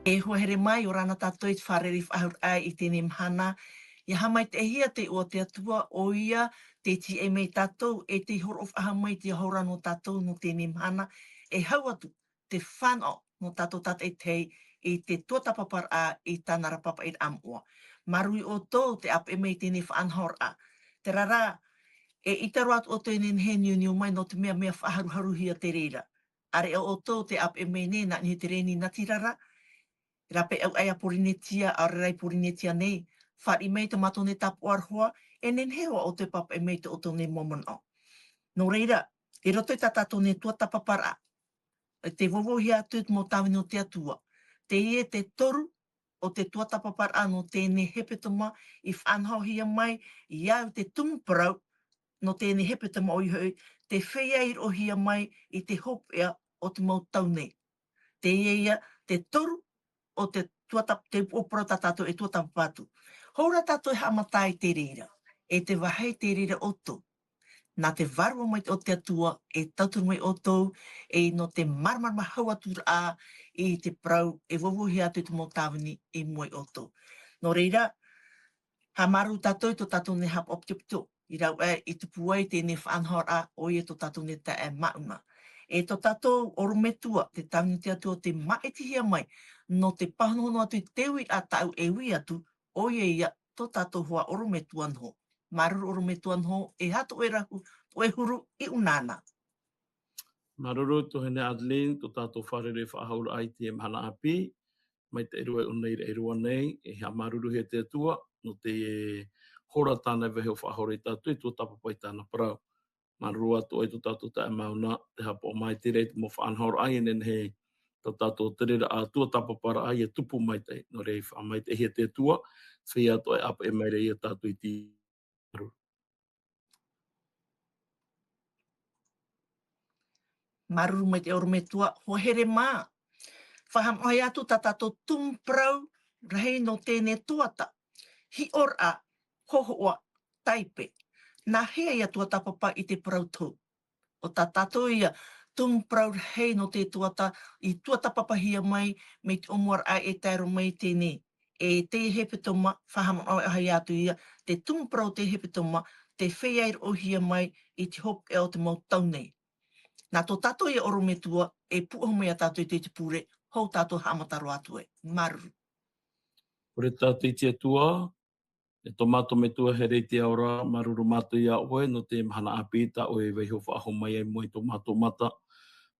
E hohere mai o rana tātou i te whareri whahur ai I tēnei mhana. Ia hamai te hia te o te atua o ia, te ti e mei tātou, e te horo of aha mai te haura no tātou no tēnei mhana. E hau atu te whano no tātou tata e tei I te tuatapapar a I tāna rapapa I amua. Marui o tō te ap e mei tēnei whaanhor a. Te rara, e itaro atu o tēnei heniu ni o mai no te mea whaharuharu hia te reira. Are o tō te ap e mei ne na ni te reni natirara, rape au aia porinetia a rai porinetia nei, whari mei te mato ne tapu arhoa, e nen hewa o te papa e mei te oto ne momona. No reira, e roto I tatato ne tua tapapara, te vovohi atu mo tawini o te atua, te ie te toru o te tua tapapara no tēnei hepetoma I whanhohia mai, I au te tumuparau no tēnei hepetoma o ihoi, te whea I rohia mai I te hopea o te mautau nei. Te ia te toru o te tuatap, te opera tātou e tuatapapatu. Houra tātou e hamatai te rira, e te wahei te rira oto. Nā te varua mai o te atua, e tauturu mai oto, e no te marmarma hauatura a, I te prau, e vovohi atu te motawini e moi oto. No reira, ha maru tātou to tātou ne hap optipto, I rau I te puai tēnei whaanhor a, o I to tātou ne ta e maunga. E to tātou orometua, te tawini te atua te maetihia mai, no te pahanono atu I tewi a tau e wi atu, o ia to tātou hoa orometua nho. Maruru orometua nho, e hato e rahu, o e huru I unana. Maruru to hene Adeline, to tātou wharere whahaura ai te mhana api, mai te erua unei e rua nei, e hea maruru he te atua, no te hora tāna vehe o whahore I tātou, I tō tapapai tāna parau. Maruru atu ai to tātou ta e mauna, te hapa o mai te rei te mo whaanhaura ai, enen he to tātou te rera a tua tapapara ai e tupu mai te, no rei wha mai te he te atua, whia atu ai apa e mai rei a tātou I ti maruru. Maruru mai te orometua, hohere mā. Whahamai atu ta tātou tumprau, rei no tēnei tuata. Hi or a, hohoa, taipe. Nā hea ia tua tapapa I te parau tō. O tā tātou ia, tumprau hei no te tuata, I tua tapapahia mai, me te omuar a e tairo mai tēnei. E te hepetoma, whahamai atu ia, te tumprau te hepetoma, te wheiair ohia mai, I te hop e o te mautau nei. Nā tō tātou ia orometua, e puahu mai a tātou I te pure, hou tātou hamataro atu e. Maruru. Ore tātou I te atua, e tomato me tua he rei te aora, maruru mātou ia oe, no te mhana api, ta oe veiho whaaho mai ai moi tomato mata.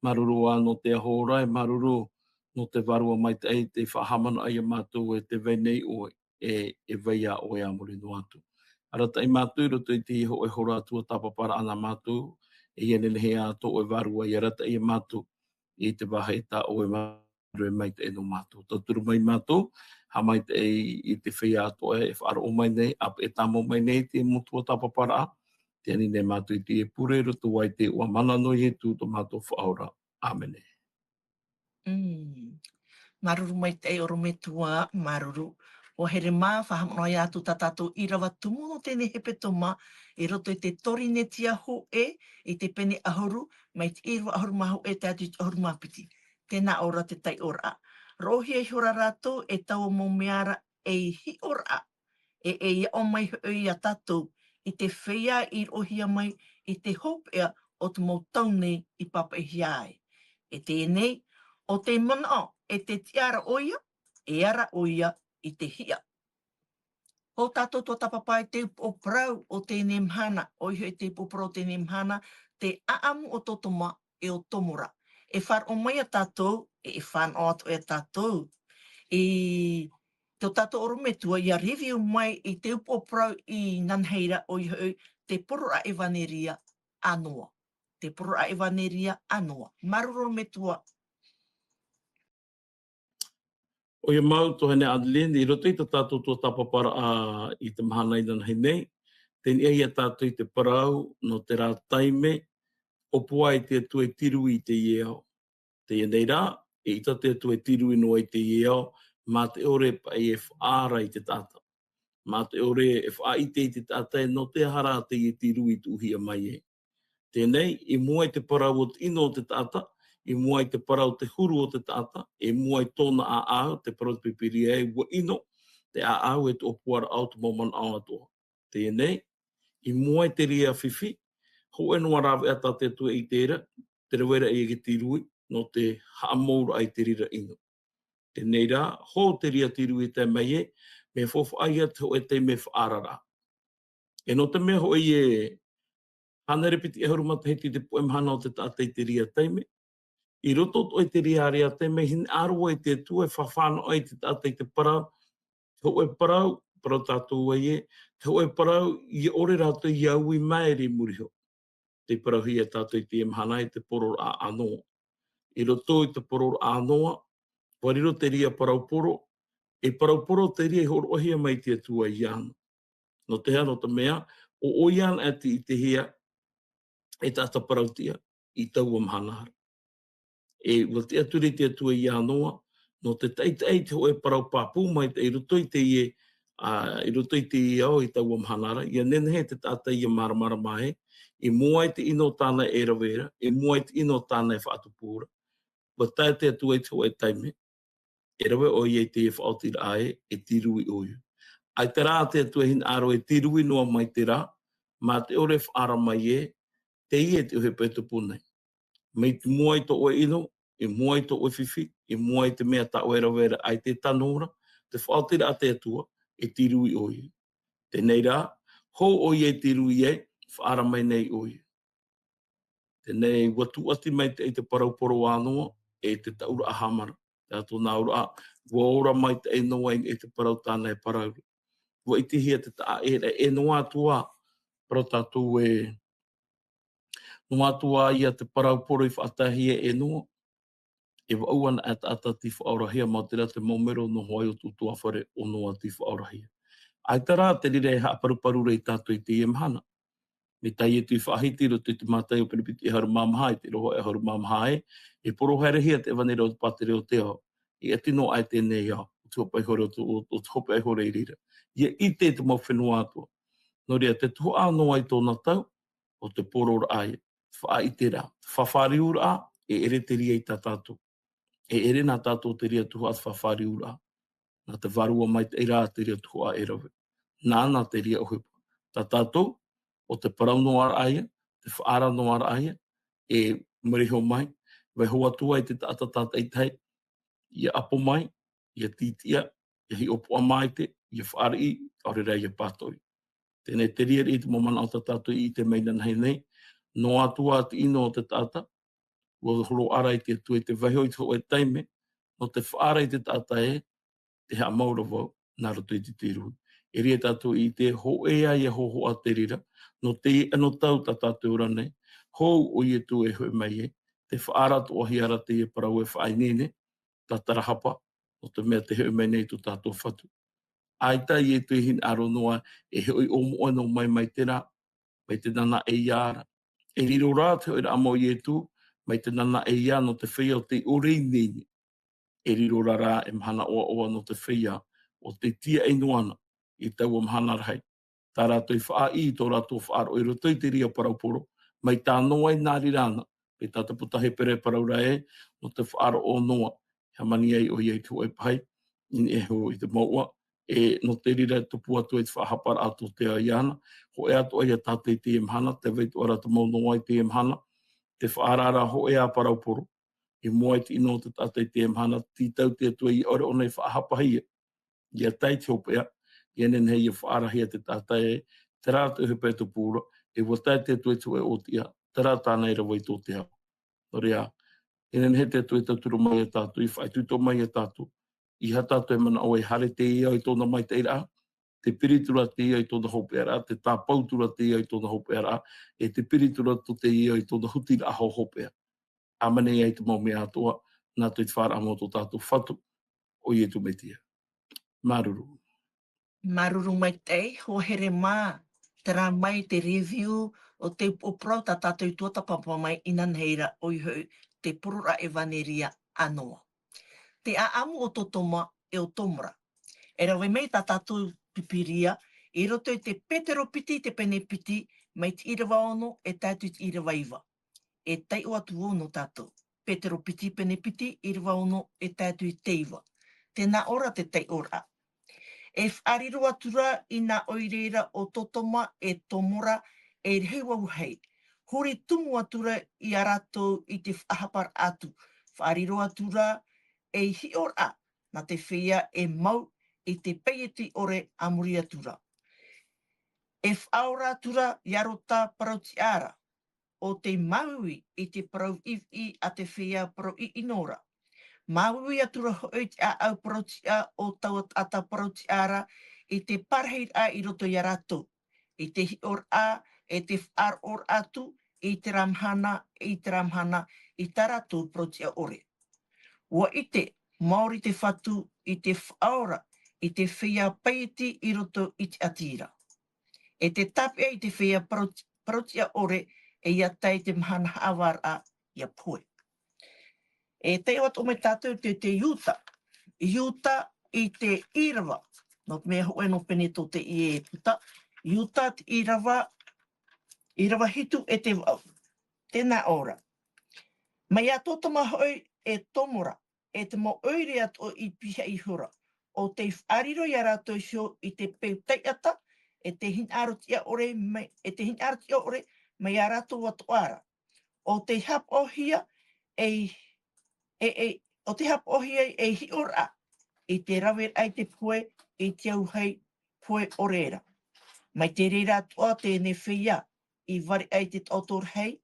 Maruru a no te ahora, e maruru no te varua mai te ei, te whahamana ai a mātou e te venei oe, e veia oe a muri no atu. Arata I mātou, roto I te iho e hora atua tapapara ana mātou, e ienene he ato oe varua I arata I a mātou, I te waha e tā oe maru e mai te eno mātou. Tauturu mai mātou, ha mai te I te whia ato e whaaro o mai nei, ap e tamo mai nei te motua tapapara a, te ani nei mātou I te e pure, roto wai te ua mana no I he tū to mātou whaora. Amene. Maruru mai te orometua, maruru. O here mā, whahamonoi atu tā tātou I rawa tumu no tēnei hepetoma, e roto I te torinetia ho I te pene ahuru, mai te irwa ahuru maho e te atu ahuru mapiti. Tēnā ora te tai ora. Rohi e hora rātou e tau mo meara e hi ora. E ia o mai hui a tātou I te whea I rohia mai I te hopea o te mautau nei I papa e hiai. E tēnei, o te mana e te tiara oia, e ara oia I te hia. Ho tātou tō tapapai te o prau o tēnei mhana, o iho te popro o tēnei mhana, te aamu o totoma e o tomora. E whar o mai a tātou, e whan o atu e tātou. I tō tātou orometua, ia review mai I te upo prau I Nanheira o iho te poro a evaneria anoa. Te poro a evaneria anoa. Maruru orometua. O ia mau to hene Adeline, I roto I ta tātou tō tapapara I te mahana I nana nei, tēn ia tātou I te parau no te rā taime, o pua I te atu e tiru I te ieo. Te ia nei rā, e ita te atu e tiru no I te ieo, mā te ore pa e whaara I te tata. Mā te ore e wha I te tata e no te hara te I tiru I tuhia mai e. Tēnei, I mua I te parau o te ino o te tata, i mua i te parau te huru o te tata, e mua i tōna a au, te parau te pipiria e ua ino, te a au e te opuara au te momon au atoa. Tēnei, i mua i te ria whiwhi, ho e noa rawe ata te atua i tēra, te rawera i eke tirui, no te haamoura ai te rira ino. Tēnei rā, ho te ria tirui te mai e, me fofu aia te ho e te me whaarara. E no te mea ho e hana repiti e harumata heti te poem hana o te tātei te ria teime. I roto o te ria ria teime, hin arua i te atua e whawhana ai te tātei te parau, te ho e parau, parau tātou ai e, te ho e parau i ore rātou i au i maeri muriho. Te parau hi e tātou i te emhana i te poror a anoa. I roto i te poror a anoa, wariro te ria parau poro, e parau poro te ria i horo ohia mai te atua i ana. No te hea no te mea, o oian ati i te hea, e tāta parautia, i tau amhanara. E ua te aturi te atua i anoa, no te teitei te hoe parau pāpū mai te i roto i te ie, i roto i te ie au i tau amhanara, ia nenehe te tāta i a maramara mai, i mua i te ino tāna e rawera, i mua i te ino tāna e whaatupura, ua tae te atua i te hoe taime, e rawe o i e te e whaotira ae, e tirui oiu. Ai te rā te atua hin aro e tirui noa mai te rā, ma te ore whaara mai e, te ie te uhe pēta punei. Mei te mua i to oe ino, i mua i to oe whiwhi, i mua i te mea ta oe rawera ai te tanora, te whaotira a te atua, e tirui oiu. Tēnei rā, hou oi e tirui e, whaara mai nei oiu. Tēnei watu ati mai te parauporo anoa, e te taura a hamara. Te atu nā ura a, ua ora mai te e noa e te parau tāna e parauru. Ua iti hia te taa e noa atua, parau tātou e noa atua ia te parauporo i whaatahia e noa, e wauana at ata ti whaorahia mau te rate maumero no hoai o tutua whare o noa ti whaorahia. Ai tara te rire haa paruparu rei tātou i te iemhana. Me tai e tui whaahiti ro te mātai o penipiti e haru mamahai, te roho e haru mamahai, e poro haerehia te vanera o te patere o te ao. I atino ai tēnei ao, o te hopa i hore o te hopa i hore i rira. Ia i te mau whenua atua. No rea, te tuho anō ai tōna tau, o te porora ai, wha i te rā. Whawhari ura a, e ere te ria i tā tātou. E ere nā tātou te ria tuho a whawhari ura a. Nā te varua mai te rā te ria tuho a e rawe. Nā te ria o hupa. Tā tātou, o te parau no ara aia, te whaara no ara aia, e mariho mai, vai hoa tua i te tata tata i tai, ia apo mai, ia titia, ia hi opo mai te, ia whaara i, aure rei ia pātori. Tēnei te ria i te momana o te tātou i te meina nei nei, no atua ati ino o te tata, ua horo ara i te atu i te vaiho i te hoa e taime, no te whaara i te tata e, te hea maura wau, nā roto i te tirui. E ria tātou i te ho ea i ho ho a te rira, no te ano tau ta tātou rane, hou o i tu e hoi mai e, te whaara to ahi ara te e parau e whaai nene, ta tarahapa, o te mea te hoi mai nei tu tātou whatu. Ai tai e tu hin aro noa, e hoi o moa no mai tera, mai te nana e iara. E riro rā te hoi amo i e tu, mai te nana e ia no te whea o te orei nene. E riro rā e mhana oa oa no te whea, o te tia e noana, i tau o mhana rahai. Tā rātou i wha i tō rātou whaaro i roto i te ria parauporo, mai tā noa i nāri rāna, pe tāta putahe pere paraura e, no te whaaro o noa, ha mani ei o iei tu e pai, in e ho i te maua, e no te rira tupu atu e te whahapara atu te aiana, ho e atu ai a tātou i te imhana, te veitu ara te mau noa i te imhana, te whaarara ho e a parauporo, i mua i te ino te tātou i te imhana, ti tau te atu i ore o nei whahapahia, ia tai te hopea, ia nene hei e whaarahia te tātai e, te rātou hepe te pūra, e wa tai te atu e tu e o tia, te rā tāna i rawa i tō te hau. No rea, e nene he te atu e tauturu mai e tātou, i whai tuto mai e tātou, i ha tātou e mana o e hare te ia i tōna mai te ira, te piritura te ia i tōna hopea rā, te tāpautura te ia i tōna hopea rā, e te piritura to te ia i tōna hutira aho hopea. Amane ia i te mau mea atoa, nā tui te whara amo tō tātou whatu, o i e tu me tia. Maruru. Maruru mai tei, ho here mā, te rā mai te review o te oprau ta tātou i tuata papa mai inan heira o iho te purura e vaneria anoa. Te aamu o tō toma e o tomura. E rawe mei ta tātou pipiria, i roto i te petero piti, te pene piti, mai te irawa ono e tātou te irawa iwa. E tai o atu o no tātou. Petero piti pene piti, i rwa ono e tātu i teiwa. Tēnā ora te tei ora. E whariro atura i nā oireira o totoma e tomora e rewa uhei. Hori tumu atura i a rātou i te whahapar atu. Whariro atura e hi ora na te whia e mau i te peieti ore amuri atura. E whaora atura i arota parauti ara. O te maui i te parau iwi a te whia parau i inora. Maui atura hoi te a au parauti a o tau ata parauti ara i te parhei a i roto i a rātou. I te hi or a, e te whar or atu, i te ramhana, i tā rātou parauti a ore. Ua i te Māori te whatu, i te whaora, i te whia paiti i roto i te atira. E te tapia i te whia parauti a ore, e ia tai te mahana awar a ia poe. E te wat o me tātou te Iuta. Iuta i te irawa. No te mea hoe no pene tō te i e puta. Iuta te irawa hitu e te wau. Tēnā ora. Mai a tōtama hoi e tomora. E te mo oire ato i piha i hura. O te whariro i a rātou sio i te peu teiata. E te hin arotia ore mai a rātou atu ara. O te hap ohia o te hap ohia e hi ora. I te rawe ai te poe i te au hei poe orera. Mai te reira atua tēne whia i wari ai te otor hei,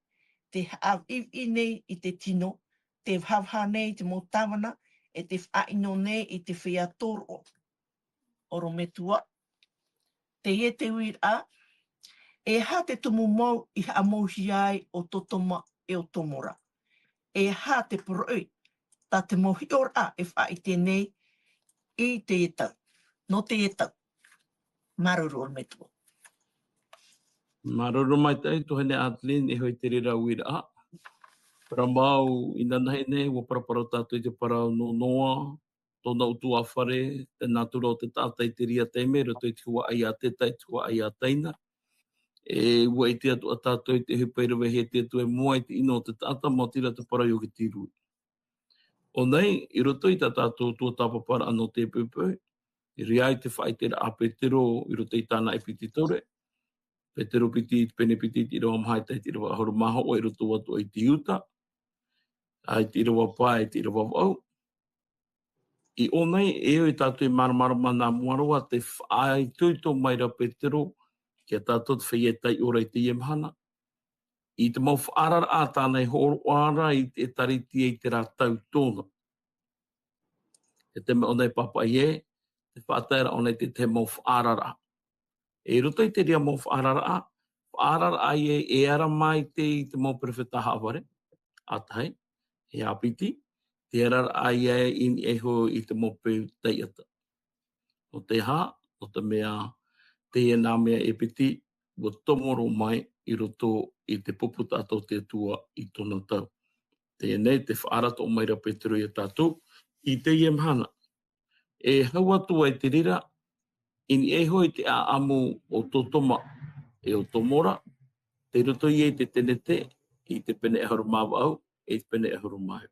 te haav i nei i te tino, te whawha nei te motawana, e te whaino nei i te whia toro. Oro me tua. Te ie te uir a, e ha te tumu mau i ha mauhi ai o totoma e o tomora. E ha te poroi, ta te mohi or a e wha i tēnei i te etau. No te etau. Maruru o me tua. Maroro mai tai to hene Atlin e hoi te rira uira a. Para mau i nana hene, wa parapara tātou i te parau no noa, tōna utu a whare, te natura o te tātai te ria teime, roto i te hua ai a te tai, te hua ai a teina. E ua i te atu a tātou i te hupairawe he te atu e mua i te ino o te tāta, mō tira te parau o ki tirui. O nei, i roto i tā tātou tua tāpapara anō te pupui, i ria i te whaitera a Petero i roto i tāna e piti tore, Petero piti, pene piti, i rawa mahaitai, i rawa ahoro maho, o i roto watu i te Iuta, ai te rawa pai, te rawa wau. I o nei, e o i tātou i maramarama nā muaroa, te whaai tuito mai ra Petero, ki a tātou te whaietai ora i te iemhana. I te mau whaarara a tānei horo ara i te tariti i te rātau tōna. E te me o nei papa i e, te whaataira o nei te mau whaarara. E roto i te ria mau whaarara ai e ara mai te mau prefeta haware, atai, e apiti, te ara ai e in e ho i te mau peu teiata. O te ha, o te mea, te e nā mea e piti, wa tomoro mai i roto i te pupu tātou te tua i tōna tau. Tēnei te whaarata o maira Petero i a tātou, i te iemhana. E hau atua i te rira, in e hoi te a amu o totoma e o tomora, te roto i e te tenete, i te pene e haru mawau, e te pene e haru mai.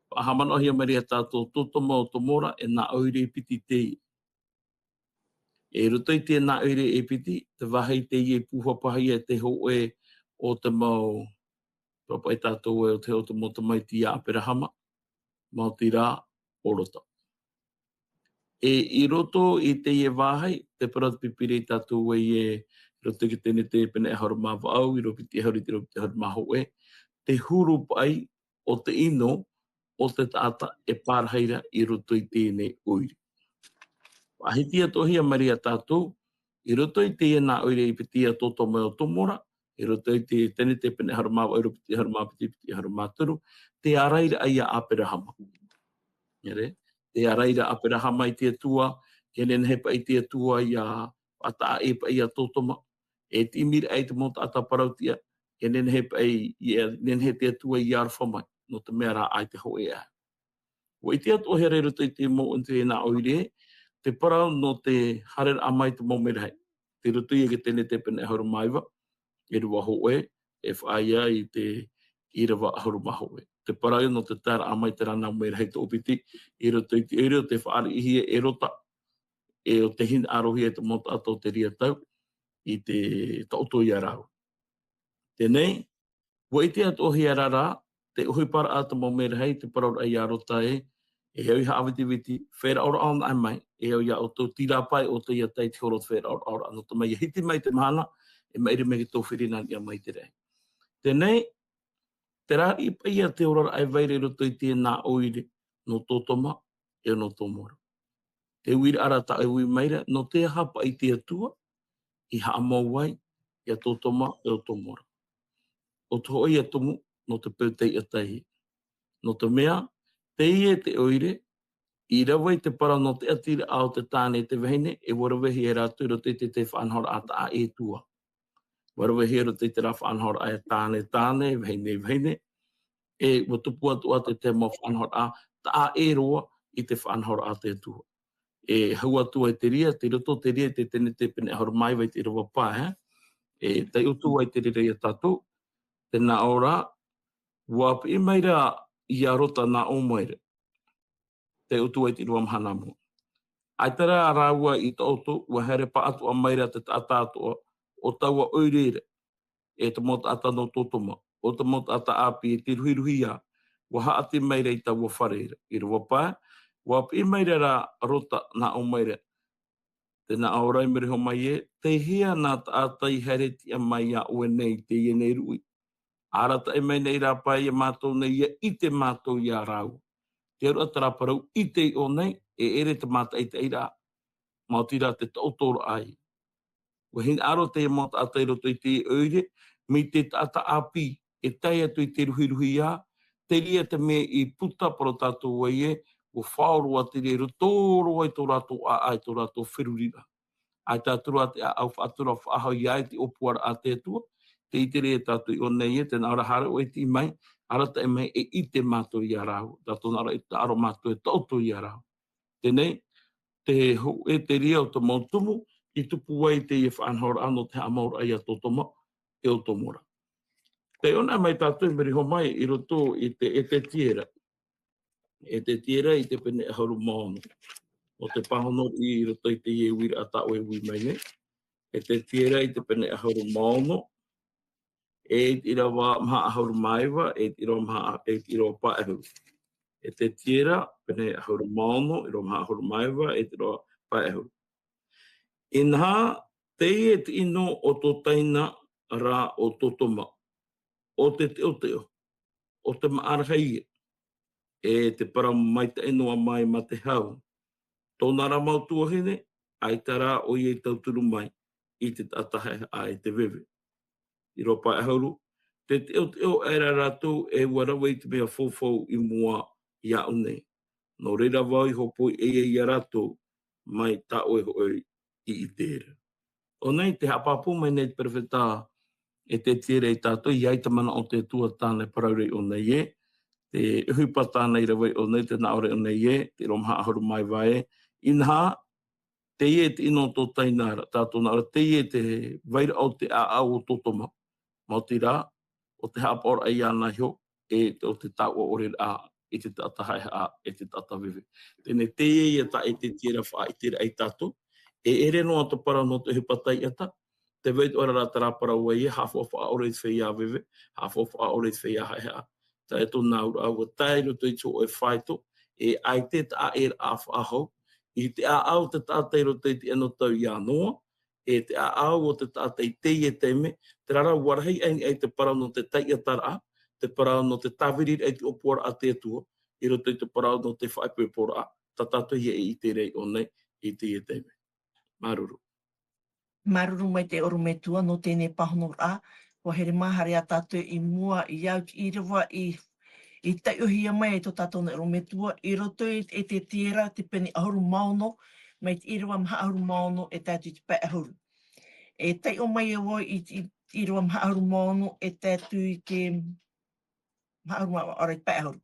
Pahamano hi a maria tātou totoma o tomora e nā aure i piti te i. E roto i te nā aure i piti, te wahai te i e puhapahi e te ho e o te mau, papa i tātou e o te o te mota mai ti a Aperahama, mau tira orota. E i roto i te ie wahai, te parata pipiri i tātou e i e roto ki tēne te pene e haru mawa au, i ropi te haru te haru maho e, te huru pai o te ino o te tata e pārhaira i roto i tēne uiri. Ahitia tohi a maria tātou, i roto i te nā uiri i pitia toto mai o tomora, i roto i te tēne te pene haru mawa, i ropi te haru mawa piti haru māturu, te araira ai a Aperahama. Ere? Te araira Aperahama i te tua, ke nenhepa i te tua i a ata epa i a totoma, e timir ai te monta ata parautia, ke nenhepa i nenhe te tua i arwhamai, no te mea rā ai te hoe a. Wa i te atu here roto i te mo te nā oire, te parau no te harer amai te mo merahai. Te roto i ke tene te pene haru maiwa, e rua hoe, e whaia i te i rawa ahuru maho e. Te parau no te tara amai te rana mai rei te opiti, i roto i te ere o te whaari ihi e rota, e o te hina arohi e te mota ato te ria tau, i te tauto i arau. Tēnei, wa i te atohi arara, te uhi para ata mo mea rei, te parau ai arota e hau i haawiti witi, whera ora aona ai mai, e hau ia o tō tirapai o te ia tei te horot whera ora anota mai, e hiti mai te mahana, e mairi me ki tō whirina ni a mai te rei. Tēnei, te rā i paia te ora ai vaire roto i tēnā oire no tōtoma e no tōmora. Te uira ara ta e ui maira no te hapa i te atua i haa mauai i a tōtoma e o tōmora. O tō oi atumu no te pētei a tahi. No te mea, te ie te oire, i rawa i te para no te atira ao te tāne te vahine, e warawehi e rātu roto i te whanhora ata a e tua. Warawehi e roto i te rā whanhora a e tāne, vahine, e watupu atu a te mo whanhora a ta a e roa i te whanhora a te tua. E hau atu ai te ria, te roto te ria, te tene te pene ahora mai vai te rawa pā, e tai utu ai te rei a tātou, tēnā ora, wapi i maira i a rota nā o maira, te utu ai te rua mahana mua. Ai tara a rāua i ta oto, ua here pa atu a maira te tātātua, o taua oireire, e te mota ata no tōtoma, o te mota ata api e te ruhiruhi a, wa haati maira i taua whareira. I rua pā, wapi i maira rā rota nā o maira, tēnā aorai mire ho mai e, te hea nā tātai hereti a mai a ue nei te ie nei rui. Arata e mai nei rā pai a mātou nei ia i te mātou i a rau. Te aru atara parau i te i o nei, e ere te mātai te eira, mautira te tautoro ai. Wahin aro te mata atai roto i te oire, mi te tata api e tai atu i te ruhiruhi a, te ria te me i puta paro tātou wai e, o whaoro a te rero tōro ai tō rātou a ai tō rātou whirurira. Ai tātura te a au whaatura whaahau i ai te opuara a te atua, te i te rea tātou i o nei e, tēnā ora hara o e ti mai, arata e mai e i te mātou i a rau, tātou nara i te aro mātou e tautou i a rau. Tēnei, te ho e te rea o te mautumu, i tupu wai te i whanhora ano te amaura ai a tōtoma e o tōmora. Te ona mai tātou meri ho mai i roto i te e te tiera. E te tiera i te pene hauru maono. O te pahono i roto i te ie wira ata o e ui mai ne. E te tiera i te pene hauru maono. E i rawa maha hauru maiwa, e i rawa paehu. E te tiera pene hauru maono, i rawa maha hauru maiwa, e i rawa paehu. Inha, te ie te ino o tō taina rā o tōtoma. O te teo, o te maarahai e te para mai te enoa mai ma te hau. Tōna rā mautua hene, ai tā rā o i e tauturu mai i te atahe a e te wewe. I ropa e hauru, te teo era rātou e warawa i te mea fōfau i mua i a unei. No reira wau i hopo e i a rātou mai tā oe hoi i tere. O nei te hapapu mai nei te perewhetā e te tere i tātou, i aita mana o te tua tāne paraurei o nei e, te uhipa tāne i rawai o nei, te naore o nei e, te romha ahuru mai vai e, inha, te ie te ino tō tainara, tātou nara, te ie te vaira o te a au o tōtoma, mauti rā, o te hapora ai ana hio, e o te tāua ore a, e te tātahai a, e te tātawiwe. Tēne te ie ta e te tira wha i tira ai tātou, e ere no atu para no te hipatai ata, te veit ora rā tara para ua ia, hafo wha aore i whea wewe, hafo wha aore i whea haihea. Ta e tō nāura au, tai roto i tō e whaito, e ai te ta e a whaahau, i te a au te tātai roto i te eno tau i anoa, e te a au o te tātai te i e teime, te rara warahi ai te parau no te tai atara, te parau no te tawirir ai te opuara a te atua, i roto i te parau no te whaipepora a, ta tātou i te rei o nei, i te i e teime. Maruru. Maruru mai te orumetua no tēnei pahono rā, wa here mahare a tātou i mua i au i rewa i tai ohia mai e tō tātou na orumetua, i roto e te tira, te peni ahuru maono, mai te iriwa maha ahuru maono e tātou i te pai ahuru. E tai o mai e woi i iriwa maha ahuru maono e tātou i te maha ahuru maono, ora i pai ahuru.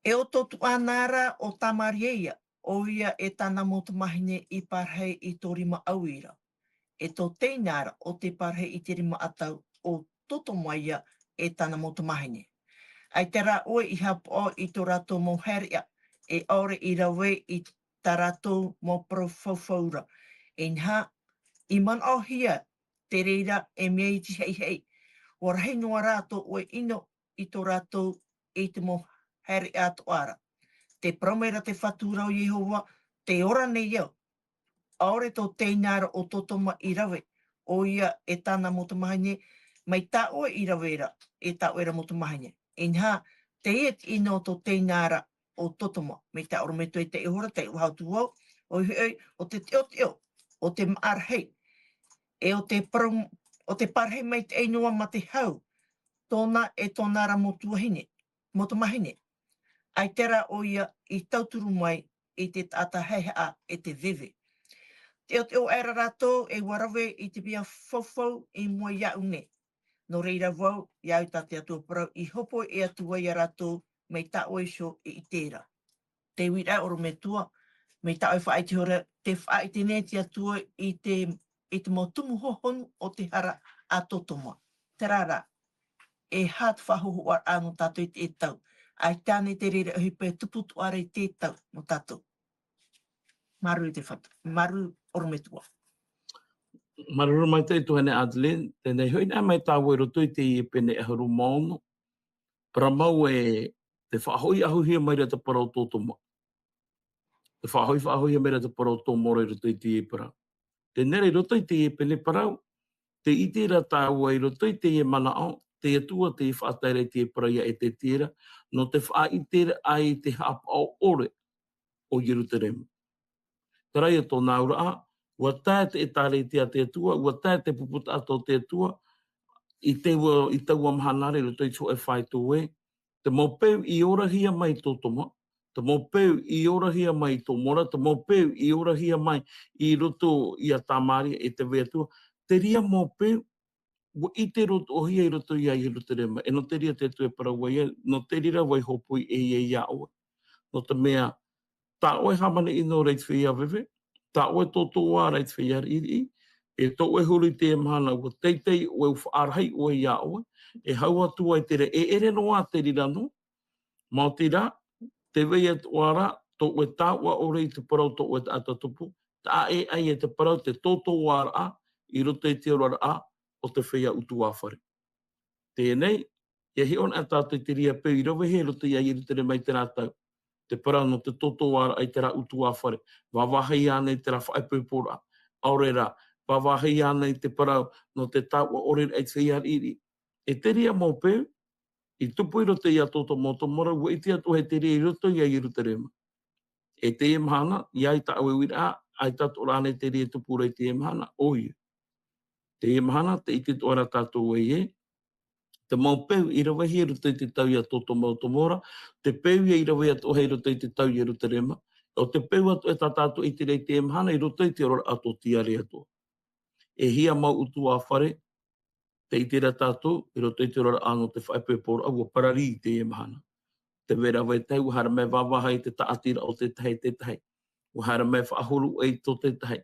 E o tōtu anara o Tamarieia, o ia e tāna mo te mahine i parhei i tō rima auira. E tō teinara o te parhei i te rima atau o Totomaia e tana mo tamahine. Ai te rā oe I hapo I tō rātou mō heria, e ore I rawe I tā rātou mō profaufaura. E nha, I man o hia, te reira e mea I ti hei hei. Wa rahi noa rātou oe ino I tō rātou e te mō heria ato ara. Te promera te whaturau Yehova, te ora nei au. Aore tō teinara o totoma I rawe, o ia e tāna mo tamahine, mai tā oe I rawera, e tā oera mo tamahine. E nha, te iet ino tō teinara o totoma, me tā ora me tue te ihora, te uhau tuau, o hui o te teo, o te maarhei, e o te parhei mai te einua ma te hau, tōna e tōnara mo tuahine, mo tamahine. Ai tera o ia I tauturu mai I te tata heha e te vive. Te o era rātou e warawe I te pia whawhau I mua iau ne. No reira wau, iau tā te atua parau, I hopo e atua I rātou mei tā oisho I tērā. Te wira oro me tua, mei tā oi whaai te hora, te whaai te ne te atua I te motumu hohonu o te hara a totoma. Te rara, e hāt whahoho ar āno tātou I te tau. Ai tāne te reira hipe tuputu are I te tau no tātou. Maru I te whatu, maru oro me tua. Maruru mai te tuhane Adeline, tēnei hui nā mai tā wero tui te I pene e haru maono. Paramau e te whahoi ahuhia mai rata parau tōtoma. Te whahoi mai rata parau tō mora I roto I te I parau. Te nere roto I te I pene parau, te itira tā ua I roto I te I mana au, te atua te I whaataire te I parau ia e te tira, no te wha itira ai te hapa au ore o Yerusalem. Tarai tō naura a, ua tae te etare te a te atua, ua tae te puputa ato te atua, I taua mahanare roto I tō e whai tō e, te mopeu I orahia mai tō toma, te mopeu I orahia mai tō mora, te mopeu I orahia mai I roto I a tāmari e te veatua, te ria mopeu, ua I te roto ohia I roto I a Yerusalem, e no te ria te tue paraua ia, no te rira wai hopui e ia oe. No te mea, tā oe hamane I no reit whia wewe, tā oe tō wā reit whia iri, e tō oe huri te mahana ua teitei oe whaarhai oe ia oe, e hau atu ai tere, e ere noa te rira no, mao te rā, te wei atu ara, tō oe tā ua ore I te parau tō oe te atatupu, tā e ai e te parau te tōtō wā I roto I te ora a, o te whia utu wāwhare. Tēnei, ia hi on a tātou te ria peu I rawe he roto I a Yerusalem mai te rātau, te parau no te toto wāra ai te rā utu wāwhare, wawahai ānei te rā whaipupora, aore rā, wawahai ānei te parau no te tāua ore ai te whiar iri. E te ria mō peu, I tupu I roto I a toto moto mora, ua I te atu he te ria I roto I a Yerusalem. E te e mahana, I ai ta awe wira, ai tato rāne te ria tupu rei te e mahana, oi. Te e mahana, te I te toara tātou e e, te mau peu I rawa hi roto I te tau I a toto mora, te peu I rawa atu hei roto I te tau I Yerusalem, o te peu atu e tātou I te rei te e mahana I roto I te ora ato tiare atu. E hia mau utu a whare, te I te ra tātou, I roto I te ora ano te whaipepora, ua parari I te e mahana. Te vera wai tau, uhara me wawahai te taatira o te tahe te tahe. Uhara me whaahuru e to te tahe.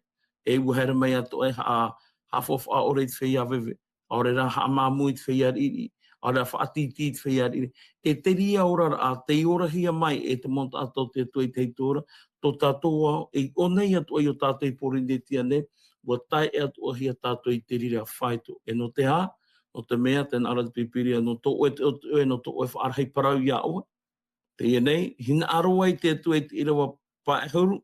E uhara mai atu e hawhof a ore te whia wewe. Ore ra ha mamui te whia riri. Ore whaatiti te whia riri. E te ria ora a te ora hia mai e te monta ato te tui te tora. Tō tātou au, e o nei atu e o tātou I porinde tia ne, ua tai e atu o hia tātou I te rira whaito. E no te hā, no te mea, tēnā ara te pipiria, no tō oe te oe, no tō oe whaarhei parau ia oe. Te ienei, hina aroa I te atu e te irawa paehuru,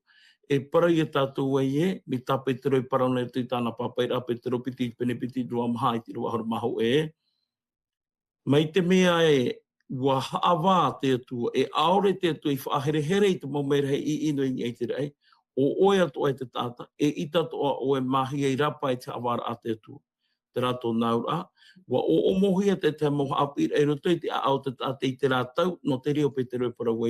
e para I tātou ai e, mi tape te roi parau nei tui tāna papai rape te ropiti pene piti rua maha I te rua haru maho e. Mai te mea e, ua haawā te atu, e aore te atu I whaahere I te maumere hei I ino I te rei, o oe atu ai te tāta, e I tatoa o e mahi e rapa I te awara a te atu. Te rato naura, wa o mohia te moha apir e roto I te au te tāte I te rātau, no te rio pe te roi paraua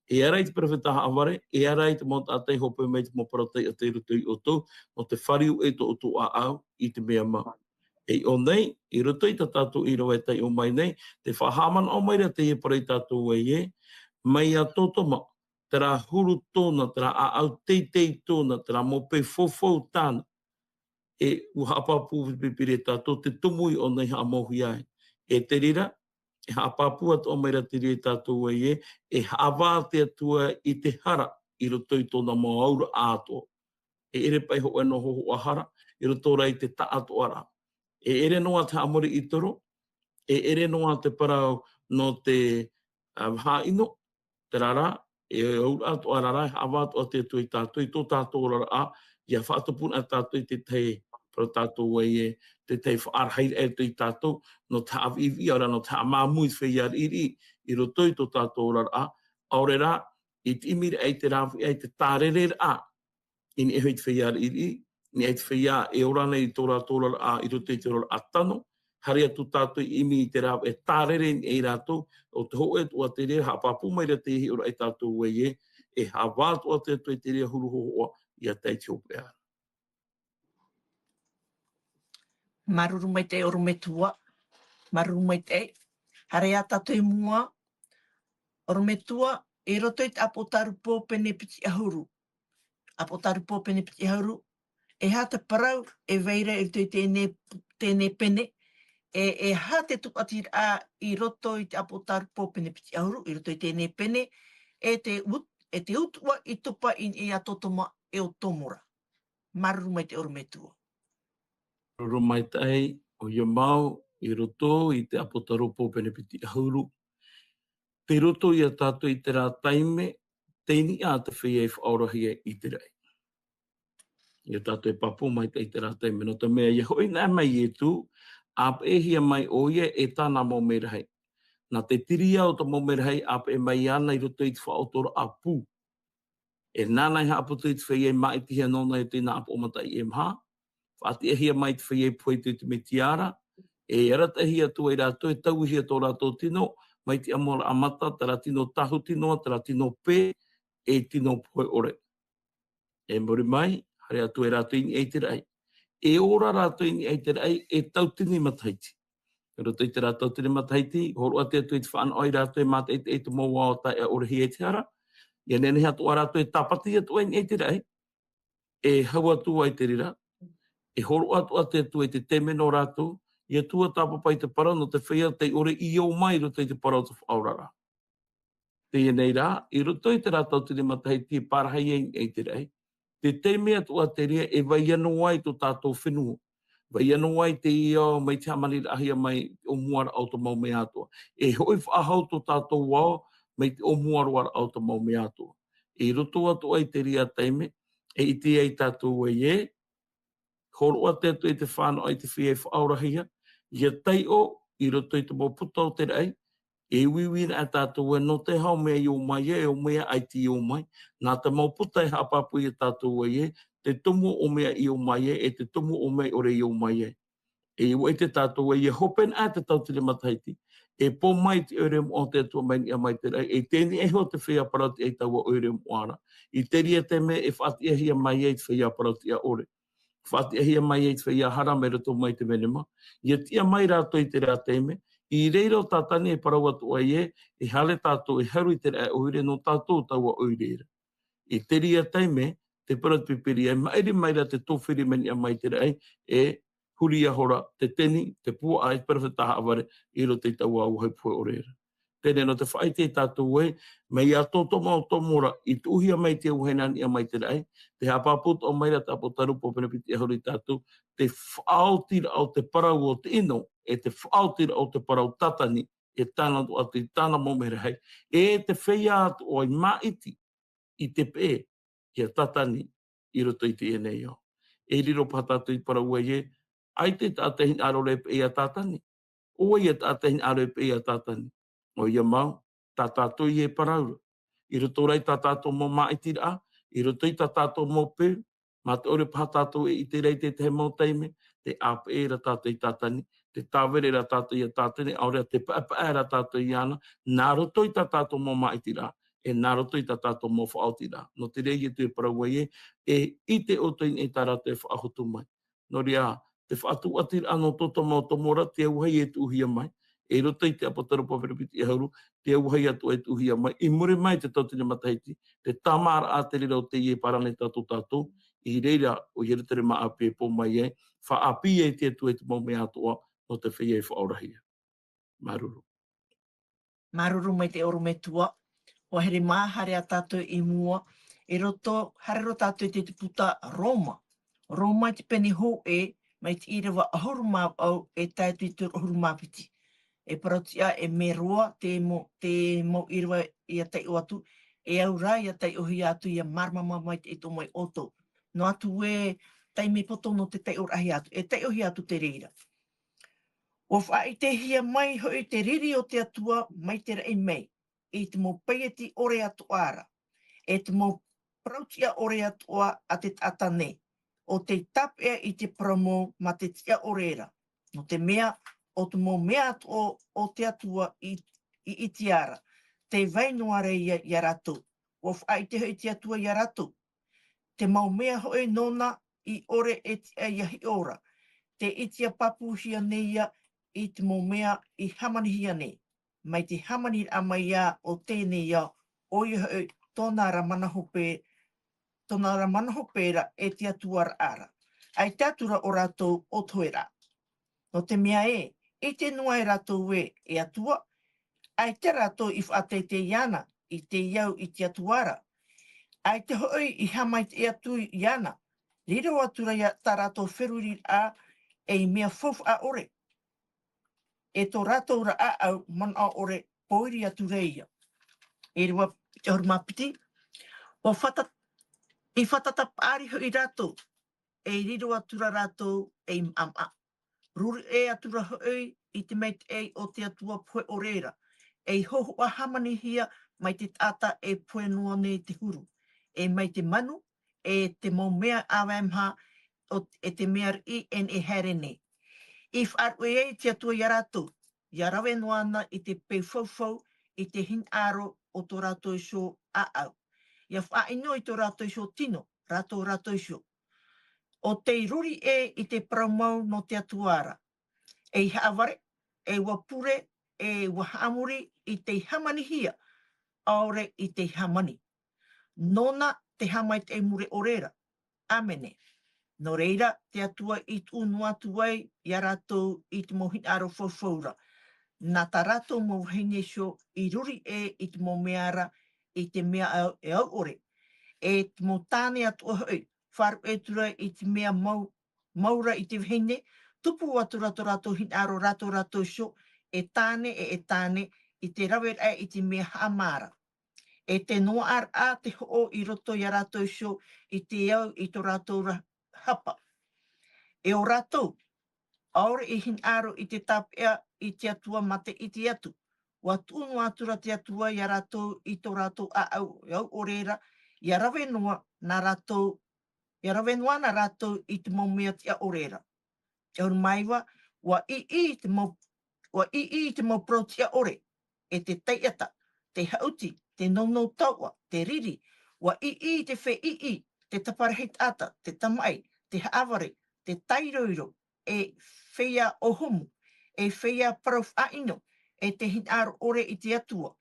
e arai te prefeta haaware, e arai te mo tātei hope mei te mo paratei a te roto I oto, no te whariu e to oto a au I te mea ma. E o nei, I roto I ta tātou I rawa e tai o mai nei, te whahaman o mai rea te e parei tātou e, mai a totoma, te rā huru tōna, te rā a au teitei tōna, te rā mo pe fofou tāna, e uha apapu pipire tātou te tumui o nei ha mohi ai. E te rira, e haapapua to o meira te ria tātou e hawa te atua i te hara i roto i tōna maura ātoa. E ere pai ho no ho ahara, i roto rai te taato ara. E ere noa te amori i toro, e ere noa te parau no te haino, te rara, e au ato arara, e hawa ato a te tui tātou, i tō tātou rara a, ia whaatopuna tātou i te tei, pro tātou te tei whaarhai e tui tātou, no ta avivi ara, no ta amamui whaiar iri, i roto i tō tātou rara a, aore rā, i timiri ei te rāwhi ei te tārere a, in e heit whaiar iri, ni eit whaia e ora nei tōra tōra a i roto i te rora atano, hari atu tātou imi i te rāw e tārere ni e rātou, o te hoe tua te rea, hapapu mai ra te hi ora e tātou e hawa tua te tua te rea huru hoa i a tei te opea. Maruru mai te oru me tua, maruru mai te, hare a tātou i mua, oru me tua, e roto i te apotaru pōpene piti ahuru. Apotaru pōpene piti ahuru, e hā te parau, e veira i tui tēnei pene, e hā te tupatir a i roto i te apotaru pōpene piti ahuru, i roto i tēnei pene, e te utua i tupa i a totoma e o tomora. Maruru mai te oru me tua. Roro mai tai, o ia mau, i roto i te apotaru pōpene piti ahuru. Te roto i a tātou i te rā taime, teini a te whia e whaorahia i te rei. Ia tātou e papu mai te rā taime, no te mea, ia hoi nā mai e tū, ap e hia mai o ia e tāna mō merahei. Nā te tiri au ta mō merahei, ap e mai ana i roto i te whaotora a pū. E nānai ha aputu i te whia e mai ti hia nona i tēnā ap omata i emha. Whāti e hia mai te whia e pui te me tiara. E arata hia tu e rātou, e tau hia tō rātou tino, mai ti amora amata, tara tino tahu tinoa, tara tino pē, e tino pui ore. E mori mai, hare atu e rātou ini e te rai. E ora rātou ini e te rai, e tau tini mataiti. E roto i te rātou tini mataiti, horo ate atu i te whaan oi rātou e mata e te mō wao ta e orehi e te ara. Ia nene hatu a rātou e tapati atu e te rai. E hau atu ai te rira. E horo atu atu e te teme no rātou. Ia tua tāpapa i te parau no te whia, te ore i au mai roto i te parau te whaurara. Te nei rā, i roto i te rātou tini mataiti, parahai e te rai. Te teme atu a te rea e vai anu ai tō tātou whenua. Vai anu ai te iau mai te amani ahia mai o muara au te mau me atua. E hoi whaahau tō tātou wao mai te o muara au te mau me atua. E roto atu ai te rea teime, e iti ai tātou e, horo atu atu i te whānau ai te whia e whaurahia, ia tai o, i roto i te mō puta o te rei, e wiwina a tātou e no te hao mea i o mai e o mea ai ti i o mai, nā te mau puta e hapapu i tātou e, te tumu o mea i o mai e te tumu o mea ore i o mai e. E iwa i te tātou e hopen a te tau tiri mataiti, e pō mai te ore o te atua mai ni a mai te rei, e tēni e ho te whia parauti e taua ore mo ana. I te ria te me e whati e hia mai e te whia parauti a ore. Whati e hia mai e te whia hara me rato mai te menema. Ia tia mai rātou i te rea teime, i reiro tātani e parau atu ai e hale tātou e haru i te rea oire no tātou taua oireira. I te ria teime, te parauti pipiri e mairi maira te tōwhiri meni a mai te rea e huri ahora te teni, te pua ai parawhitaha aware i roto i taua au hai pua oreira. Tēnei no te whaite i tātou e, mei a tōtoma o tōmora i tuhia mai te uhenani a mai te rai, te hapaput o mai rata apo taru pōpena piti ahuri i tātou, te whaotira au te parau o te ino, e te whaotira au te parau tatani, e tāna atu i tāna momere hei, e te whea atu o i maiti i te pē, i a tatani i roto i te enei o. E riro patatu i parau e, ai te tātehin aro repe i a tatani, o i a tātehin aro repe i a tatani. O ia mau, tā tātou i e paraura. I roto rai tā tātou mō maitira a, i roto i tā tātou mō pēr, mā te ore pā tātou e i te rei te te mau teime, te āpa e ra tātou i tātani, te tāwere ra tātou i a tātani, aurea te pāpa e ra tātou i ana, nā roto i tā tātou mō maitira, e nā roto i tā tātou mō whaotira. No te rei e te paraua e i te oto i e tā rātou e whaahotu mai. No rea, te whaatu atira anō toto mō tomora, te auhei e tuhia mai, e roto i te apotaro pawherepiti e hauru, te auhai atu e tuhia mai, i muri mai te tautine mataiti, te tamara a te rira o te ie parane tātou tātou, i reira o ierutere maa api e pō mai e, wha api e te atu e te mau mea atoa, no te whia e whaorahia. Maruru. Maruru mai te oro me tua. O here mā hare a tātou I mua. E roto, hare ro tātou te puta Roma. Roma te peni ho mai te irawa ahuru mā au e tātou I te ahuru māpiti. E paratia e me roa te mo irawa I a tai o atu. E au rā I a tai ohi atu I a marmama mai te eto mai oto. No atu e tai me poto no te tai o rahi atu. E tai ohi atu te reira. O whai te hia mai hoi te riri o te atua mai te rei mei. I te mo paieti ore atu ara. E te mo prautia ore atua a te atane. O te tapea I te promo ma te tia orera. No te mea, o te mo mea atu o te atua I itiara. Te vainoare ia ratu. O whai te hoi te atua ia ratu. Te mau mea hoi nona I ore e tia iahi ora. Te itia papu hia neia I te mo mea I hamani hia nei. Mai te hamani a mai ia o tēnei ia o ia hoi tōna ra manahopera e te atuara ara. Ai te atura o rātou o toera. No te mea I te nua e rātou e atua, ai te rātou I whaate te iana, I te iau I te atuara. Ai te hoi I hamai te atu iana, riro atura ia tā rātou wheruri a e mea fofu a ore. E tō rātou ra a au man a ore poiri atu reia. E rewa te horu mapiti, o I whatata pāri hoi rātou, e riro atura rātou e ama. Ruri e atura hoi I te meit e o te atua poe o reira. E hoho a hamani hia mai te tata e poe noa ne te huru. E mai te manu, e te mo mea awamha e te mea I en e herene. I wharu e te atua I rātou. Ia rawe noana I te pei fau I te hin aro o tō rātou iso a au. Ia whaino I tō rātou iso tino, rātou iso. O te ruri I te praumau no te atuara. E haaware, e wapure, e wahamuri I te hamani hia, aore I te hamani. Nona te hamai te mure orera. Amene. No reira, te atua I tūnu atu ai, ia rātou I te mohin aro whauwhaura. Nā tā rātou mo wahine sio I ruri I te mo meara I te mea au ore. E te mo tāne atu hoi, wharu e tura I te mea maura I te wahine, tupu atu rātou hin aro rātou sio, e tāne I te rawe I te mea hamara. E te noa ar a te ho I roto I rātou sio, I te au I tō rātou hapa. E o rātou, aore I hin aro I te tapea I te atua mate I te atu. Wa tūnu atura te atua I rātou I tō rātou au o reira, I rawe noa nā rātou I te mau mea tia o reira. Te huru maiwa, wa I te mau pro tia ore, e te teiata, te hauti, te nono taua, te riri, wa I te whe I, te taparahit ata, te tamai, te haaware, te tairoiro, e whea o homu, e whea parau ino, e te hin aro ore I te atua,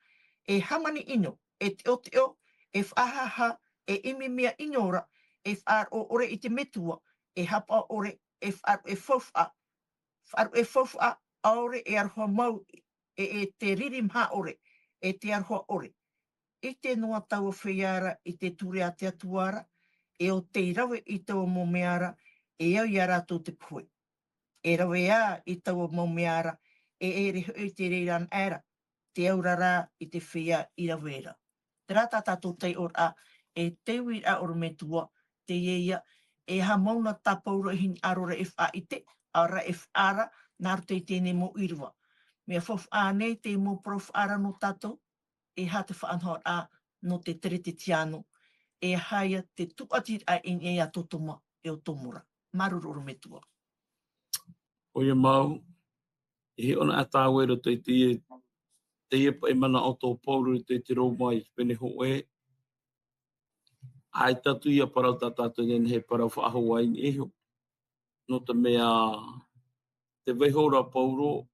e hamani ino, e te o, e whahaha, e imimia inora, e whaaro ore I te metua, e hapa ore, e whaaro e fofa, aore e arhoa mau, e te ririmha ore, e te arhoa ore. I te noa taua whiara I te ture a te atuara, e o te rawe I taua momeara, e au I rātou te poe. E rawe a I taua momeara, e re hoi te reiran era, te aurara I te whia I rawera. Te rata tātou tei ora, e te ui a ora me tua, te ieia, e ha mauna tapaura hin arora e wha I te, ara e whaara, nāru te tēne mo irua. Mea whawh ānei te mo prof ara no tātou, e ha te whaanhor a no te tere te tiano, e haia te tuatir a in e a totoma e o tomura. Maruru me tua. O ia mau, he ona a tāwera te ia pa e mana o tō pauru te rau mai pene ho e. Ai tatu ia parau tātātou nene he parau whaaho ai ni eho. No te mea te weihora pauro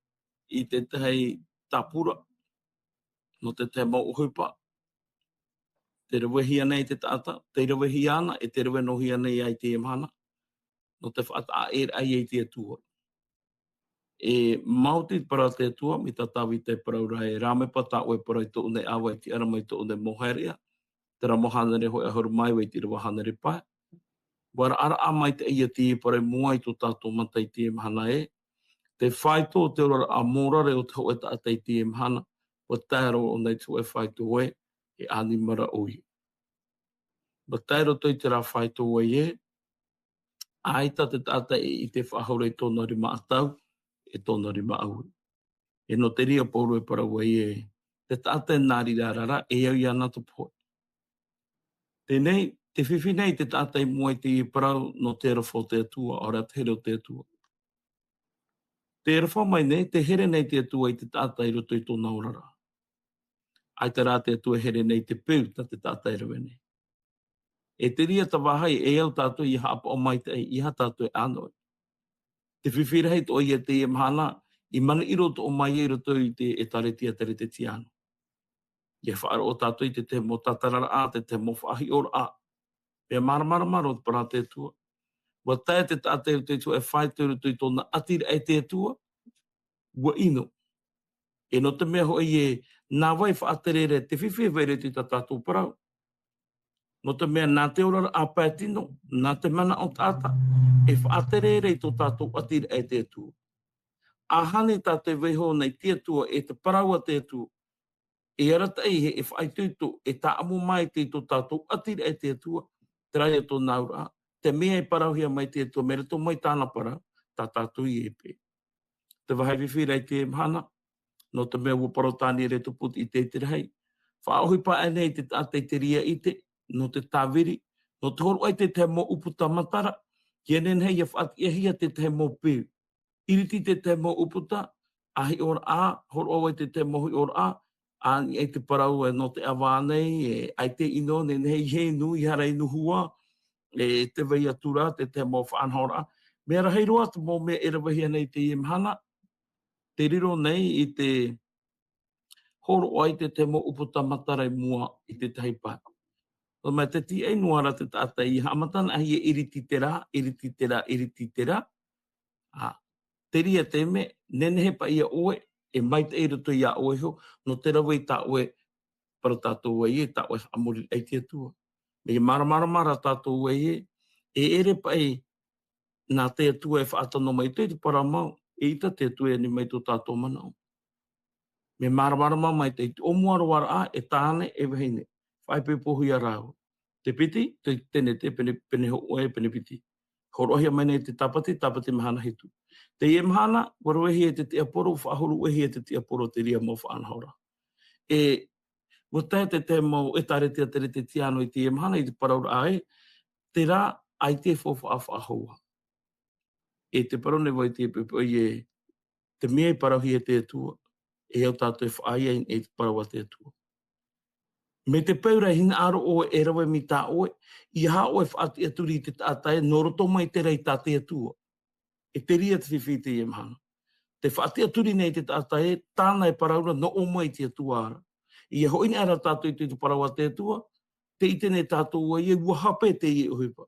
I te tei tapura. No te te mau uhupa. Te rawehi anei te tata, te rawehi ana, e te rawe nohi anei ai te emhana. No te whaata a ai te atua. e mauti para te tua, mi ta tawi te paraura e rame pata oe para i to une awa i ti ara mai to une moheria, te ra mohana re hoi ahuru mai wei ti ra wahana re pai. Wara ara a mai te ia ti para mua i to tato matai ti mahana e, te whaito te ora a morare o te hoe ta atai ti mahana, wa taero o nei tu e whaito oe, e ani mara oi. Wa taero toi te ra whaito oe e, aita te tata i te whahaure i tōna rima atau, e tōna rima au. E no te ria pōru e para wai e, te tata e nāri rārara, e au i ana to pō. Tēnei, te whiwhi nei te tata i mua i te i parau no te rafo te atua, ora te here o te atua. Te rafo mai nei, te here nei te atua i te tata i roto i tōna orara. Ai te rā te atua here nei te pū, ta te tata i rawe nei. E te ria ta wahai, e au tātou i hapa o mai te i ha tātou e anoi. Te whiwhirahei to i e te i mahana, i mana i roto o mai e roto i te e tare te tiano. Ia whaara o tātou i te mo tatarara a, te mo whahi ora a. Pea mara o te para te tua. Wa tae te tātou te tua e whai te roto i tōna atira e te tua, wa ino. E no te mea hoi e nā wai whaaterere te whiwhiwere te tātou parau. No te mea nā te ora a pētino, nā te mana o tāta, e whaaterere i tō tātou atira e te tua. Ahane tā te weho nei te tua e te paraua te tua. E arata e e whaitutu e tā amu mai te tō tātou atira e te tua, te rai e tō naura. Te mea e parauhia mai te tua, mera tō mai tāna para, tā tātou i e pē. Te wahai whiwhira i te mhana, no te mea uparotāni re tō puti i te te rei. Whaohi pa e nei te tātei te ria i te, no te tāwiri, no te horu ai te mo uputa matara, kia nen hei e whaati e hia te mo pū. Iriti te mo uputa, ahi ora a, horu au ai te mo hui ora a, ani e te parau e no te awānei, e ai te ino, nen hei he nui hara inu hua, e te wei atura, te mo whaanhora. Mea rahei roa te mo mea era wahia nei te imhana, te riro nei i te horo ai te mo uputa matarai mua i te taipa. O mai te ti ei nuara te tata i hamatana ahi e iriti te ra. Te ria te me, nenehe pa ia oe, e mai te eiroto ia oe ho, no te rawa i ta oe, para tātou e ta oe amori ei te atua. Me mara tātou e ere pa e nā te atua e whaatano mai te para mau, e ita te atua e ni mai tō tātou manao. Me mara mai te o muarawara a, e tāne e wahine, whaipe pohui a rau. Te piti, te tene te pene ho oe pene piti. Horohia mai nei te tapati mahana hitu. Te ie mahana, waruehi e te aporo, whahuru uehi e te aporo te ria mo whaanhaura. E watai te mo e tare te tiano i te ie mahana i te paraura ae, te rā ai te whawha whaahua. E te parone vai te pepe e te mea i parauhi e te atua, e au tātou e whaia e te paraua te atua. Me te peura hina aro o e rawe mi tā oe, i ha oe whaati aturi te tātai, no roto mai te rei tā te atua. E te ria te whiwhi te ie mahana. Te whaati aturi nei te tātai, tāna e paraura no o mai te atua ara. I e hoini ara tātou i te paraua te atua, te ite nei tātou e uahape te ie uhipa.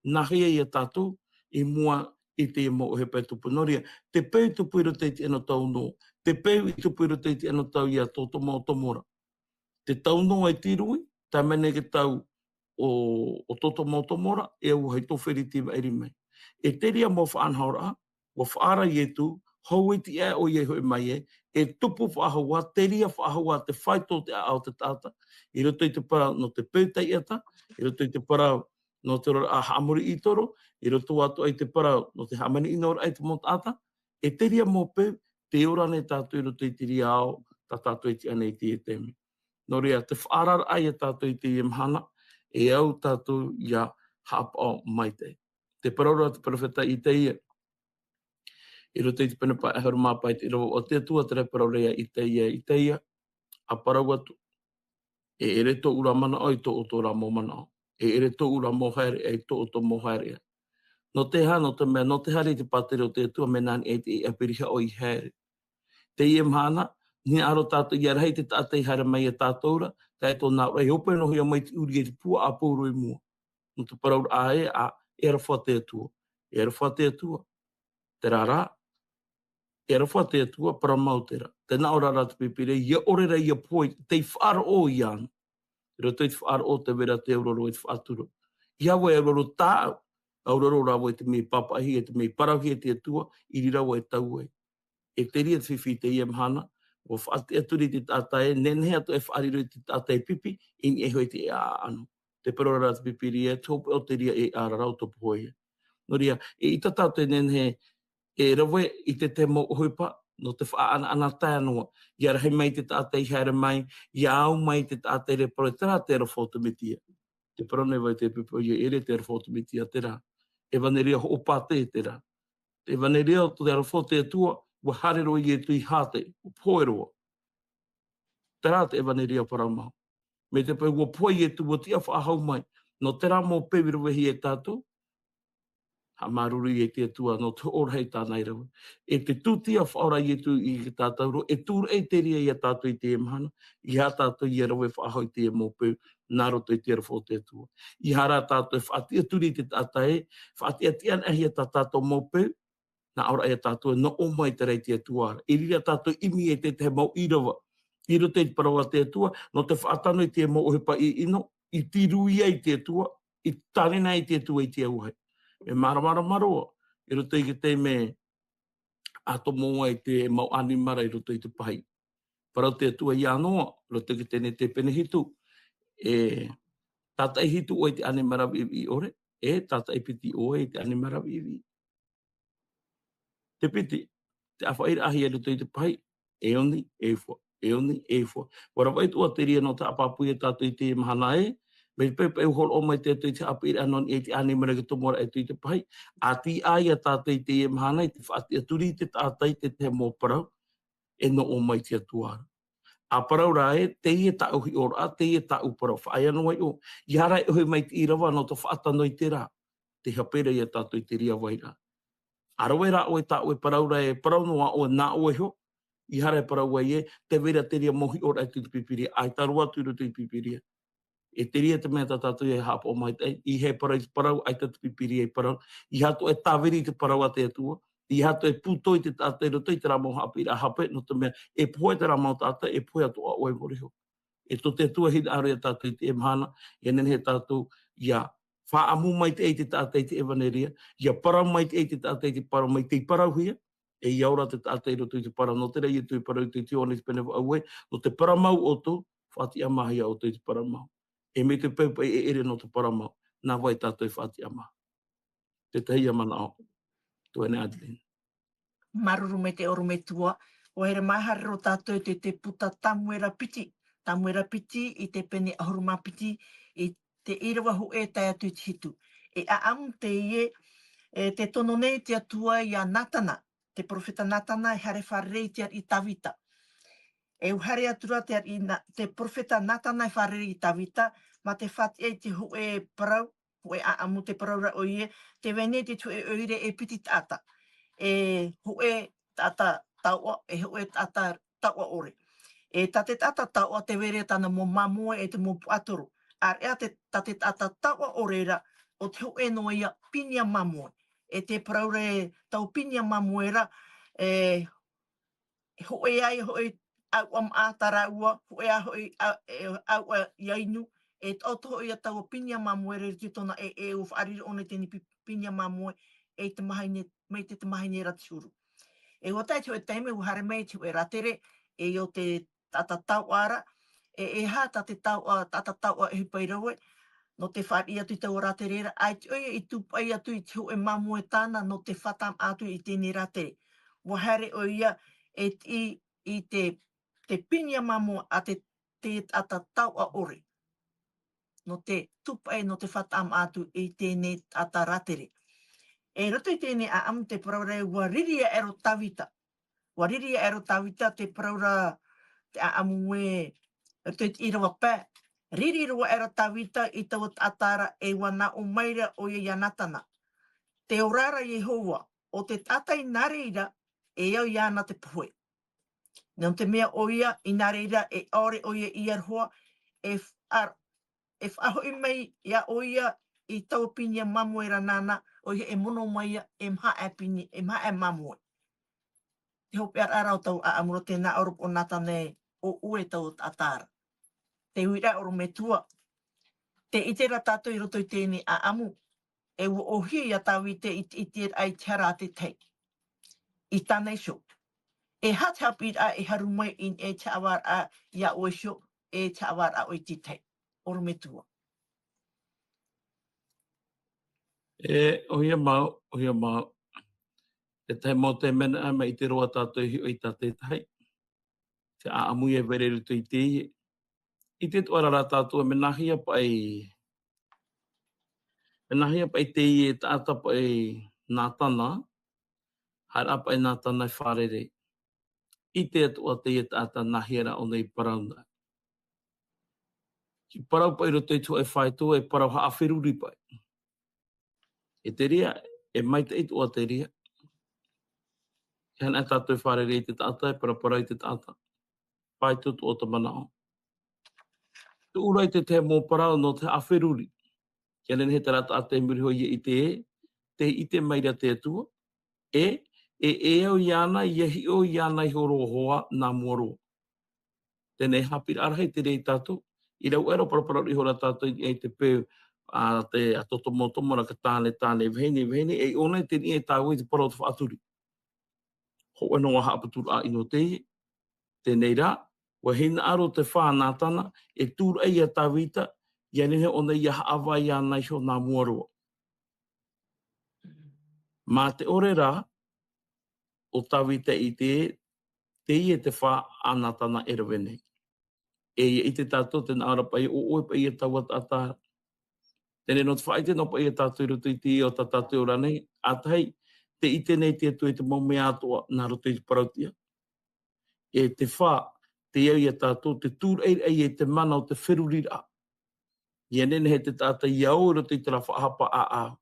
Nahia i a tātou, i mua i te mo uhipa e tupunoria. Te peu tupu i rote i te eno tau no. Te peu i tupu i rote i te eno tau i a tō mo tomora. Te tau no ai tirui, ta mene ke tau o toto motomora, e au hei tōwhiri tīwa eri mai. E te ria mo whaanhaura, wa whaara i etu, hau iti e o i e hoi mai e tupu whaahua, te ria whaahua, te whaito te ao te tata, i roto i te para no te pētai ata, i roto i te para no te a hamuri i toro, i roto atu ai te para no te hamani inora ai te mo tata, e te ria mo pē, te ora ne tātou i roto i te ria ao, ta tātou i te anei te e temi. No rea, te whaarar ai a tātou i te imhana, e au tātou ia hapa o mai te. Te paraura te parawheta i te ia. I roto i te pena pai ahara māpai te rawa o te atua te paraurea i te ia, a parau atu. E ere tō ura mana o i tō o tō rā mō mana o. E ere tō ura mō haere e tō o tō mō haere. No te ha, no te mea, no te hari te patere o te atua me nani e te apiriha o i haere. Te ia mhana, ni aro tātou i arahei te tātei hara mai a tātoura, tai tō nā rei hope no hia mai te uri e te pua a pōro i mua. No te paraura a e ara whate atua. E ara whate atua. Te rārā, e rafua te atua para mautera. Tēnā ora rata pipire, ia orera ia poi, te whaara o ian. Roto i te whaara o te vera te auroro i te whaaturo. Ia wai auroro tāu, auroro rawa i te mei papahi, e te mei parauhi e te atua, i rirawa e tau e. E te ria te whiwhi te ia mhana, o whaate aturi te tātai, nenhe atu e whaariro i te tātai pipi, ini e hoi te e a anu. Te parora rata pipiri e, tōpe o te ria e a rarau topu hoi. No ria, e i ta tātou nenhe, e rawe i te mo hoipa, no te wha ana tānoa. Ia rahe mai te tātai haere mai, ia au mai te tātai re paro, tera te ra whautumitia. Te parone vai te pipo, ia ere te ra whautumitia tera. E vaneria ho pāte tera. E vaneria o te ra whaute atua, wa harero i e tui hate, o poeroa. Tera te e vaneria paramau. Me te pai, wa poi e tu, wa tia whaahau mai. No tera mo pewiro wehi e tātou, ha maruri e te atua no te orhei tānei rawa. E te tūtia whaora i tu i te tātou ro, e tūra e te ria i a tātou i te emahana, i ha tātou i a rawa e whaahau i te e mōpeu, nā roto i te rafo te atua. I hara tātou e whaatia turi i te tātai, whaatia tian ahi a tātou mōpeu, nā ora e tātou no o mai te rei te atua. I rira tātou imi e te mau i rawa. I roto i te parawa te atua, no te whaatano i te mau ohepa i ino, i tiru ia i te atua, i tarina i te atua i te auhei. E maroa, i roto i te me ato moa i te mau animara i roto i te pahi. Parau te atua i anoa, roto i tēne te penehitu, e tata i hitu o i te animara i ore, e tata i piti o i te animara i te piti, te awhaira ahi e roto i te pahi, e oni, e fua, e oni, e fua. Wara wai tua te ria no te apapu i tātou i te mahana e, me pepe u hol o mai te te apira anon e te animera ki tomora e tu i te pahi, a ti ai a tātou i te e mahana, i te whaati aturi i te tātai te te mō parau, e no o mai te atuara. A parau rā e, te i e ta uhi ora, te i e ta uparau, whaai anu ai o, i hara e uhi mai te irawa no te whaatano i te rā, te hapera i a tātou i te ria waira. Arawe rā o e ta ue parau rā e, parau noa o nā o e ho, i hara e parau ai e, te vera te ria mohi ora e tu te pipiria, ai tarua tu i te pipiria. E te ria te mea tātou e hapo o mai tei, i he parau i te parau, ai te pipiri e parau, i hato e tāweri i te parau a te atua, i hato e puto i te tātou i roto i te ramo hapi ra hape, no te mea, e poe te ramo tātou, e poe atu a oi moriho. E to te atua hina aru e tātou i te emhana, e nene he tātou, ia, wha amu mai te e te tātou i te evaneria, ia parau mai te e te tātou i te parau mai te parau hia, e i aura te tātou i roto i te parau, no te rei e tu i parau i te tione i te pene auwe, no te paramau o tu, whati amahi o tu i te paramau. E me te pepe e ere no te paramau, nā vai tātou i whati ama. Te tahi amana o, tu ene Adeline. Maruru me te oru me tua, o here maharero tātou te puta tamuera piti. Tamuera piti i te pene ahuruma piti i te irawa hu e tai atu i te hitu. E a amu te ie, te tono nei te atua i a Natana, te profeta Natana i hare wharerei te i Tavita. E uhare atura te profeta Natana i wharerei i Tavita, ma te whati e te hu e parau, hu e a amu te parau ra o ie, te vene te tu e oire e piti tata. E hu e tata taua, e hu e tata taua ore. E tate tata taua te were tana mo mamua e te mo puatoru. Ar ea te tate tata taua ore ra, o te hu e no ia pinia mamua. E te praure tau pinia mamua ra, hu e ai hu e au am ātara ua, hu e a hu e au a iainu, e tautoho ia tau pinia mamua re te tona e u whaariri one teni pinia mamua e te mahaine, mei te mahaine ratiuru. E o tai te o teime u hare mei te o e ratere, e o te tatatau ara, e ha tatatau a e hipai raue, no te whaari atu i tau raterera, ai te oia i tupai atu i te hu e mamu e tāna, no te whatam atu i tēne ratere. Wahare o ia i te pinia mamu a te tatatau a ore. No te tupai no te whatam atu i tēne tata ratere. E roto i tēne a amu te praura wariria ero tawita. Wariria ero tawita te praura te a amu e roto i irawa pē. Riri rua ero tawita i tau atara e wana o maira o ia Natana. Te orara Yehova o te tatai nareira e au iana te pohe. Nau te mea o ia i nareira e aore o ia i arhoa e whaho i mei ia o ia i tau pinia mamu e ranana o ia e mono mai e mha e mamu. Te hope ar arau tau a amuro te na orup o natane o ue tau atara. Te huira oru me tua. Te itera tātou I roto I tēnei a amu. E wo ohi ia tau I te iti ai tiara te tei. I tānei sho. E hathapit a e haru mai in e te awar a ia oe sho e te awar a oi ti tei. Oru me tua. Ohia mau. E tai mo te mena a mai te roa tātou hi o I tā te tai. Te a amu e vere rutu I te ie. I te tuara rā tātou me nahia pai te ie tāta pai nātana. Hara pai nātana I wharere. I te atua te ie tāta nahia o nei parauna. Ki parau pai roto I tu e whaitua e parau haa whiruri pai. E te ria, e mai te itua te ria. Hena tātou I wharere I te tāta, e parapara I te tāta. Pai tutu o te manao. Te urai te mō parau no te awhiruri. Kia nene he tarata a te muri hoi I te I te maira te atua. E au iana, I ahi o iana I horo hoa nā moro. Tēnei hapira arahei te rei tātou. I rau ero parapara I hora tātou I te pēu a te atotomotomo ra ka tāne veheni. E ona te ni e tāu I te parau te whaaturi. Ho e noa hapaturu a ino te ie. Tēnei rā, wa hina aro te whānātana, e tūra ia tāwita, ia nehe ona ia haawai ia nei ho nā muaroa. Mā te ore rā, o tāwita I te ie te whā ānātana e rawene. I te tātou tēnā ara pai, o oe pai e tau atāra. Tēnei no te whaite no pai e tātou I roto I te ie o tātou ora nei, atai, te I tēnei te atu e te mau mea atoa nā roto I te parautia. E te whā, te iau ia tātou, te tūra e te mana o te whirurira. Ia nene he te tāta iau roto I te ra whaahapa a.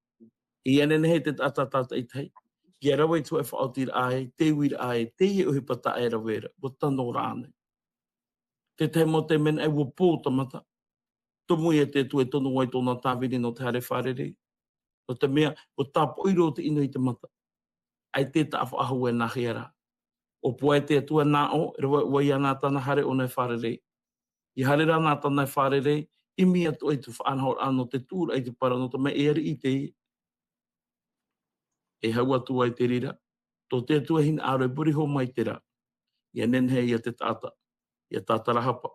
Ia nene he te tāta I tei. Ia rawa I tu e whaotira ai, te uira ai, te ie uhi pata e rawera, o tano rāne. Te te mo te mena e ua pō tamata. Tumu e te tu e tono wai tōna tāwiri no te hare wharere. No te mea, o tāpo iro te ino I te mata. Ai te ta whaahu e nahi ara. O poe te atua nā o, e rawa wai anā tāna hare o nei wharere. I hare rā nā tāna wharere, I mi atu e tu whaanahor anō te tūra I te para no te mea e ari I te ie. E hau atu ai te rira. Tō te atua hina aro e puri ho mai te rā. Ia nenhe ia te tāta. Ia tāta rahapa.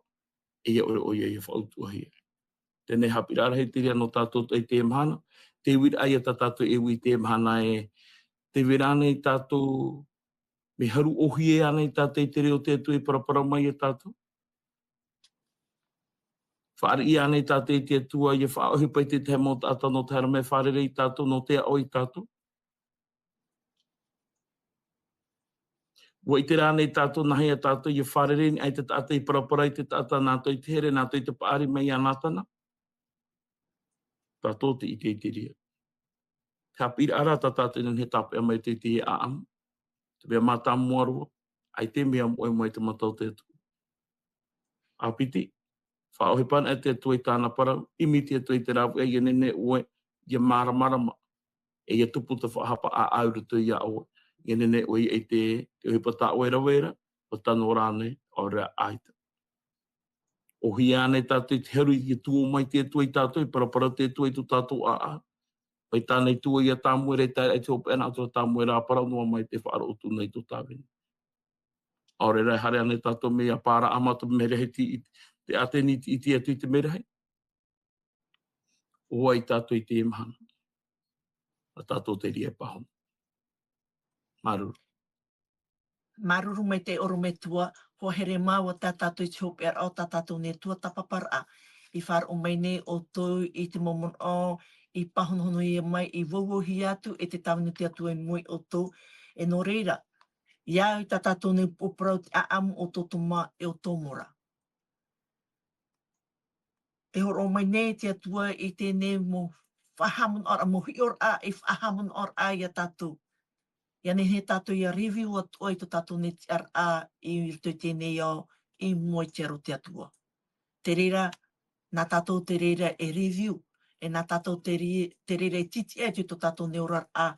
Ia ore o ia whautua hia. Tēnei hapira ara hei te ria no tātou I te mahana. Te wira ai a tātou e ui te mahana e te wirane I tātou me haru ohi e ana I tātou I te reo te atu e parapara mai e tātou. Whaari I ana I tātou I te atua ia whaohi pai te te mo tātou no te harame whaarere I tātou no te ao I tātou. Wa I te rānei tātou nahi a tātou ia whaarere ni ai te tātou I parapara I te tātou nātou I te here nātou I te paari mai a nātana. Tātou te I te ria. Ka pira ara tātou nani he tāpe a mai te a amu. Te mea mātā muarua. Ai te mea mai te matau te atu. A piti. Whaohi pana e te atu I tāna para. Imiti atu I te rawu e nene ue. Ia māramarama. E ia tupu te whahapa a auratu I a oe. Ia nene ue I te uhipata oe rawera. O tano rāne o rea aita. O hia ane tātou I te heru I tuo mai te atu I tātou. I parapara te atu I tu tātou a. Pai tānei tua ia tāmuere tai te ope ana atua tāmuere a parau noa mai te whaaro utu nei tu tāwini. Aore rai hare ane tātou mea pāra amatu merehe te ateni I te atu I te merehe. Oa I tātou I te emahana. A tātou te ria pahon. Maruru. Maruru mai te oru me tua, ho here māua tā tātou I te hope ar au tā tātou ne tua tapapara. I whāra o mai ne o tōu I te momon o, I pahonohono I mai, I wauohi atu, e te tāwinu te atu e mui o tō, e no reira. Ia I tā tātou ne poprau a amu o tō toma e o tōmora. E horo o mai ne te atua I tēne mo whahamun ora, mo hior a I whahamun ora a I a tātou. Ia ne he tātou I a review atua I tō tātou ne te ar a I rito tēnei au I moi te aro te atua. Te reira, nā tātou te reira e review. E nā tātou te reira e titi e tō tātou neurar a,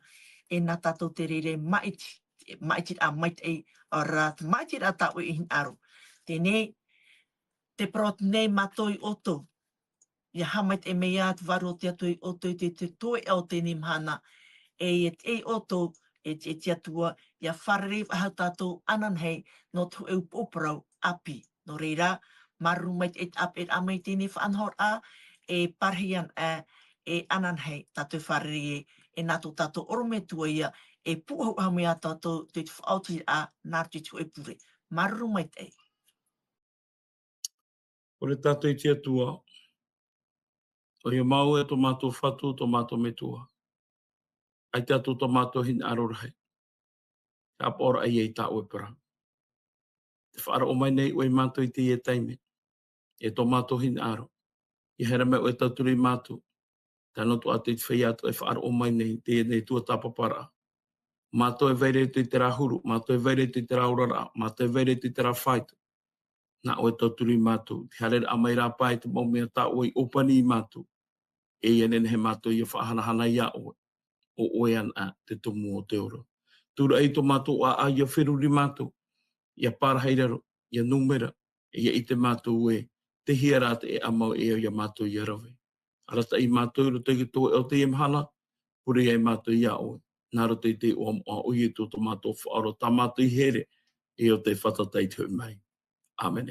e nā tātou te reira e maiti maitit a mait e arat maitit a tau i hin aro. Tēnei, te prot nei matoi oto. Ia hamait e meiat varo te atoi oto te toi au te nimhana. E te oto e te atua ia wharereif ahau tātou anan hei no tu eu poprau api. No reira, maru mait et ap et amai tēnei whaanhor a e parhian a e anan hei tātou wharere e nato tātou orome tua ia e puhau hamea tātou te tu whaauti a nā te tu e pure. Maru mait e. O le tātou i tia tua, o ia mau e tō mātou whatu, tō mātou me tua. Ai tātou tō mātou hin arorahe. Ka apora ai ei tā ue para. Te whaara o mai nei oi mātou i te ie taime. E tō mātou hin aro. I hera me o e tauturi mātou. Tano tu atu i te whai atu e whaara o mai nei te nei tua tāpapara. Mātou e veire tu i te rahuru, mātou e veire tu i te raurara, mātou e veire tu i te rawhaitu. Nā o e tauturi mātou. Te harere a mai rā pai te maumea tā oi opani i mātou. E ia nene he mātou i a whaahanahana ia oe. O oe ana te tumu o te oro. Tura ei tō mātou a ia whiruri mātou. Ia pārhairaro, ia numera, ia i te mātou e. Te hiara te e amau e ia mātou i arawe. Arata i mātou ro te tō e o te imhana, puri ei mātou ia oe. Nā roto i te o ui e tō mātou whaaro, tā mātou i here e o te whatatai tau mai. Amen.